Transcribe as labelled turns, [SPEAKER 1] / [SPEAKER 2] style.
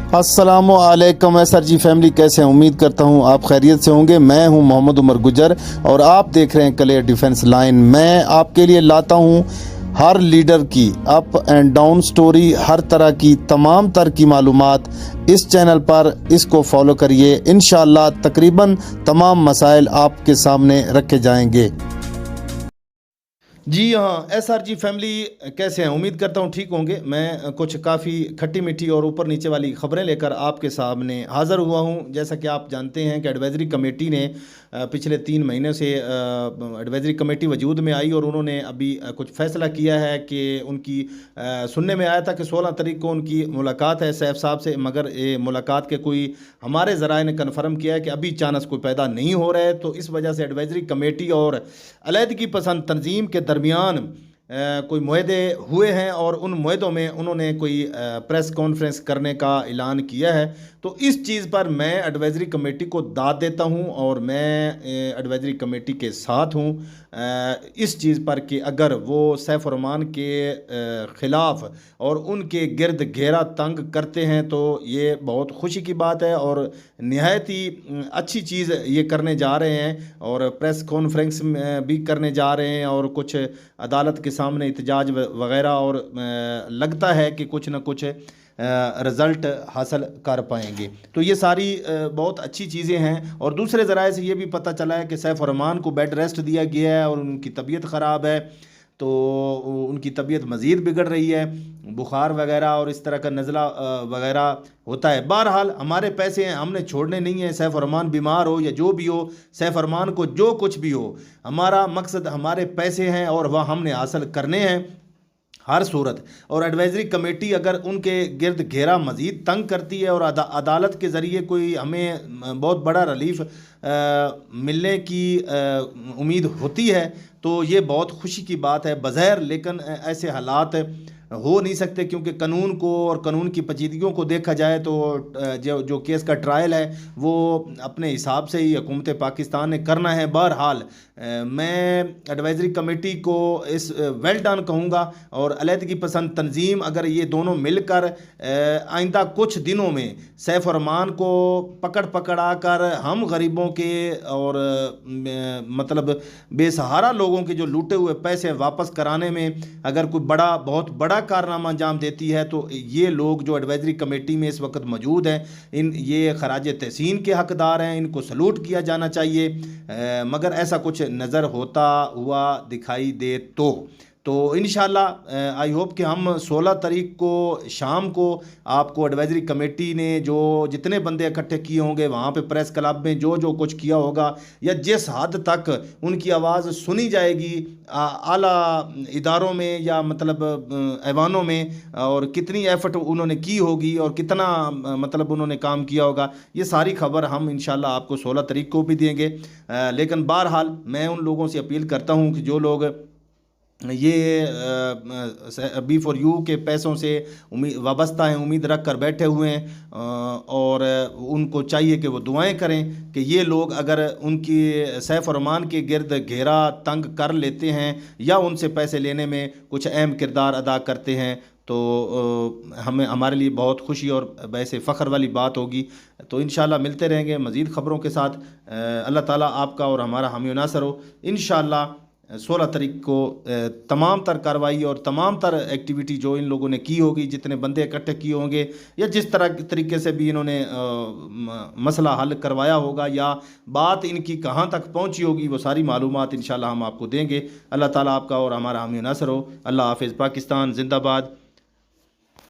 [SPEAKER 1] अस्सलामु अलैकुम एसआर जी फैमिली, कैसे हैं? उम्मीद करता हूं आप खैरियत से होंगे। मैं हूं मोहम्मद उमर गुजर और आप देख रहे हैं क्लियर डिफेंस लाइन। मैं आपके लिए लाता हूं हर लीडर की अप एंड डाउन स्टोरी, हर तरह की तमाम तर की मालूमात इस चैनल पर। इसको फॉलो करिए, इंशाअल्लाह तकरीबन तमाम मसाइल आपके सामने रखे जाएंगे। जी हाँ, एसआर जी फैमिली कैसे हैं? उम्मीद करता हूँ ठीक होंगे। मैं कुछ काफ़ी खट्टी मीठी और ऊपर नीचे वाली ख़बरें लेकर आपके सामने हाज़िर हुआ हूँ। जैसा कि आप जानते हैं कि एडवाइज़री कमेटी ने पिछले 3 महीने से एडवाइज़री कमेटी वजूद में आई और उन्होंने अभी कुछ फ़ैसला किया है कि उनकी सुनने में आया था कि 16 तारीख को उनकी मुलाकात है सैफ साहब से, मगर ये मुलाकात के कोई हमारे ज़राए ने कन्फर्म किया है कि अभी चांस कोई पैदा नहीं हो रहा है। तो इस वजह से एडवाइज़री कमेटी और अलहदगी पसंद तंजीम के दरमियान कोई मुआहदे हुए हैं और उन मुआहदों में उन्होंने कोई प्रेस कॉन्फ्रेंस करने का ऐलान किया है। तो इस चीज़ पर मैं एडवाइज़री कमेटी को दाद देता हूं और मैं एडवाइज़री कमेटी के साथ हूं इस चीज़ पर कि अगर वो सैफ रहमान के ख़िलाफ़ और उनके गिरद घेरा तंग करते हैं तो ये बहुत खुशी की बात है और नहायत ही अच्छी चीज़ ये करने जा रहे हैं और प्रेस कॉन्फ्रेंस भी करने जा रहे हैं और कुछ अदालत के सामने एहतजाज वगैरह और लगता है कि कुछ ना कुछ रिज़ल्ट हासिल कर पाएंगे। तो ये सारी बहुत अच्छी चीज़ें हैं। और दूसरे ज़राए से ये भी पता चला है कि सैफ रहमान को बेड रेस्ट दिया गया है और उनकी तबीयत ख़राब है, तो उनकी तबीयत मज़ीद बिगड़ रही है, बुखार वगैरह और इस तरह का नज़ला वगैरह होता है। बहरहाल हमारे पैसे हैं, हमने छोड़ने नहीं है। सैफ रहमान बीमार हो या जो भी हो, सैफ रहमान को जो कुछ भी हो, हमारा मकसद हमारे पैसे हैं और वह हमने हासिल करने हैं हर सूरत। और एडवाइज़री कमेटी अगर उनके गिरद घेरा मज़ीद तंग करती है और अदालत के ज़रिए कोई हमें बहुत बड़ा रिलीफ मिलने की उम्मीद होती है तो ये बहुत खुशी की बात है बज़ाहिर। लेकिन ऐसे हालात हो नहीं सकते क्योंकि कानून को और कानून की पेचीदगियों को देखा जाए तो जो केस का ट्रायल है वो अपने हिसाब से ही हुकूमत पाकिस्तान ने करना है। बहरहाल मैं एडवाइज़री कमेटी को इस वेल डन कहूँगा और अलहदगी पसंद तंजीम अगर ये दोनों मिलकर आइंदा कुछ दिनों में सैफ रहमान को पकड़ा कर हम गरीबों के और मतलब बेसहारा लोगों के जो लूटे हुए पैसे वापस कराने में अगर कोई बहुत बड़ा कारनामा अंजाम देती है तो ये लोग जो एडवाइज़री कमेटी में इस वक्त मौजूद हैं ये खराज तहसीन के हकदार हैं, इनको सलूट किया जाना चाहिए। मगर ऐसा कुछ नज़र होता हुआ दिखाई दे तो इंशाल्लाह आई होप कि हम 16 तारीख को शाम को आपको एडवाइज़री कमेटी ने जो जितने बंदे इकट्ठे किए होंगे वहाँ पे प्रेस क्लब में जो कुछ किया होगा या जिस हद तक उनकी आवाज़ सुनी जाएगी आला इदारों में या मतलब ऐवानों में और कितनी एफर्ट उन्होंने की होगी और कितना मतलब उन्होंने काम किया होगा, ये सारी खबर हम इंशाल्लाह आपको 16 तारीख को भी देंगे। लेकिन बहरहाल मैं उन लोगों से अपील करता हूँ कि जो लोग ये B4U के पैसों से वाबस्ता हैं, उम्मीद रख कर बैठे हुए हैं और उनको चाहिए कि वो दुआएं करें कि ये लोग अगर उनकी सैफ रहमान के गिरद घेरा तंग कर लेते हैं या उनसे पैसे लेने में कुछ अहम किरदार अदा करते हैं तो हमारे लिए बहुत खुशी और वैसे फ़ख्र वाली बात होगी। तो इंशाल्लाह मिलते रहेंगे मज़ीद ख़बरों के साथ। अल्लाह ताला आपका और हमारा हामी नासर हो। इंशाल्लाह 16 तारीख को तमाम तर कार्रवाई और तमाम तर एक्टिविटी जो इन लोगों ने की होगी, जितने बंदे इकट्ठे किए होंगे या जिस तरह तरीके से भी इन्होंने मसला हल करवाया होगा या बात इनकी कहाँ तक पहुँची होगी, वो सारी मालूमात इंशाल्लाह हम आपको देंगे। अल्लाह ताला आपका और हमारा हामी नासर हो। अल्लाह हाफ़िज़। पाकिस्तान जिंदाबाद।